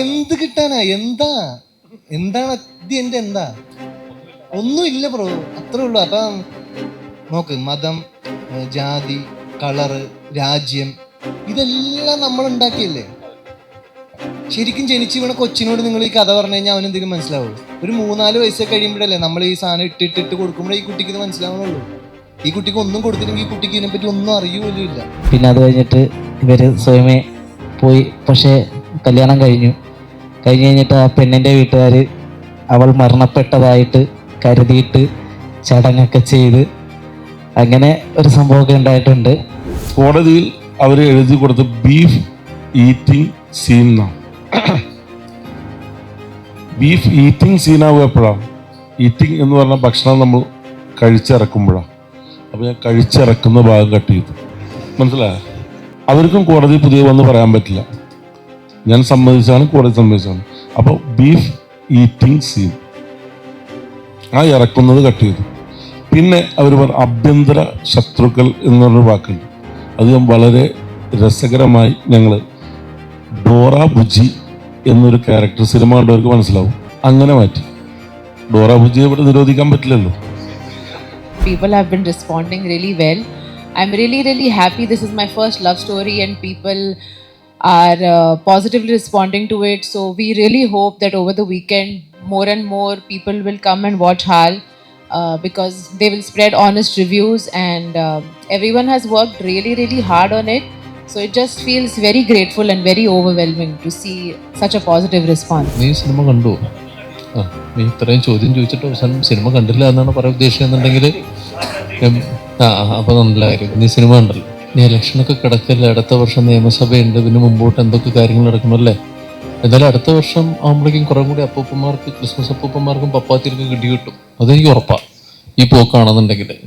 എന്ത് കിട്ടാനാ? എന്താണ് ഇത്? എന്താ ഒന്നുമില്ല ബ്രോ, അത്രേ ഉള്ളൂ. അപ്പം നോക്ക്, മതം, ജാതി, കളറ്, രാജ്യം, ഇതെല്ലാം നമ്മൾ ഉണ്ടാക്കിയല്ലേ. ശരിക്കും ജനിച്ച് വീണ കൊച്ചിനോട് നിങ്ങൾ ഈ കഥ പറഞ്ഞു കഴിഞ്ഞാൽ അവൻ എന്തെങ്കിലും മനസ്സിലാവും? ഒരു 3-4 വയസ്സൊക്കെ കഴിയുമ്പോഴല്ലേ നമ്മൾ ഈ സാധനം ഇട്ടിട്ട് കൊടുക്കുമ്പോഴേ ഈ കുട്ടിക്ക് ഇത് മനസ്സിലാവണുള്ളൂ. ഈ കുട്ടിക്ക് ഒന്നും കൊടുത്തില്ലെങ്കിൽ ഈ കുട്ടിക്ക് ഇതിനെപ്പറ്റി ഒന്നും അറിയുപോലും ഇല്ല. പിന്നെ അത് കഴിഞ്ഞിട്ട് ഇവർ സ്വയമേ പോയി. പക്ഷേ കല്യാണം കഴിഞ്ഞിട്ട് ആ പെണ്ണിൻ്റെ വീട്ടുകാർ അവൾ മരണപ്പെട്ടതായിട്ട് കരുതിയിട്ട് ചടങ്ങൊക്കെ ചെയ്ത് അങ്ങനെ ഒരു സംഭവമൊക്കെ ഉണ്ടായിട്ടുണ്ട്. കോടതിയിൽ അവർ എഴുതി കൊടുത്ത് ബീഫ് ഈറ്റിംഗ് സീൻ എന്നാണ്. ബീഫ് ഈറ്റിംഗ് സീനാവുക എപ്പോഴാണ്? ഈറ്റിംഗ് എന്ന് പറഞ്ഞാൽ ഭക്ഷണം നമ്മൾ കഴിച്ചിറക്കുമ്പോഴാണ്. അപ്പോൾ ഞാൻ കഴിച്ചിറക്കുന്ന ഭാഗം കട്ട് ചെയ്തു. മനസ്സിലായോ? അവർക്കും കോടതി പുതിയ വന്ന് പറയാൻ പറ്റില്ല. ഞാൻ സമ്മതിച്ചാണ്, കോടതി സമ്മതിച്ചാണ്. അപ്പോൾ ബീഫ് ഈറ്റിംഗ് സീൻ, ആ ഇറക്കുന്നത് കട്ട് ചെയ്തു. പിന്നെ അവർ ആഭ്യന്തര ശത്രുക്കൾ എന്നൊരു വാക്കുണ്ട്. അത് വളരെ രസകരമായി ഞങ്ങൾ ഡോറ ബുജി എന്നൊരു ക്യാരക്ടർ സിനിമ കണ്ടവർക്ക് മനസ്സിലാവും, അങ്ങനെ മാറ്റി. ഡോറ ബുജിയെ ഇവിടെ നിരോധിക്കാൻ പറ്റില്ലല്ലോ. People have been responding really well. I'm really happy. This is my first love story and people are positively responding to it. So we really hope that over the weekend more and more people will come and watch Hal because they will spread honest reviews and everyone has worked really hard on it. So it just feels very grateful and very overwhelming to see such a positive response. നീ cinema കണ്ടു? നീ ഇത്രയും ചോദ്യം ചോദിച്ചിട്ട് അവസാനം cinema കണ്ടില്ല എന്നാണ് പറയാൻ ഉദ്ദേശിക്കുന്നുണ്ടെങ്കിൽ അപ്പോൾ നല്ല കാര്യം. നീ സിനിമ കണ്ടല്ലോ. നീ ഇലക്ഷനൊക്കെ കിടക്കല്ലേ, അടുത്ത വർഷം നിയമസഭയുണ്ട്, പിന്നെ മുമ്പോട്ട് എന്തൊക്കെ കാര്യങ്ങൾ നടക്കണമല്ലേ. എന്നാലും അടുത്ത വർഷം ആകുമ്പോഴേക്കും കുറേ കൂടി അപ്പൂപ്പന്മാർക്ക്, ക്രിസ്മസ് അപ്പൂപ്പന്മാർക്കും പപ്പാത്തിക്കും കിട്ടും. അതെനിക്ക് ഉറപ്പാണ് ഈ പോക്കാണെന്നുണ്ടെങ്കിൽ.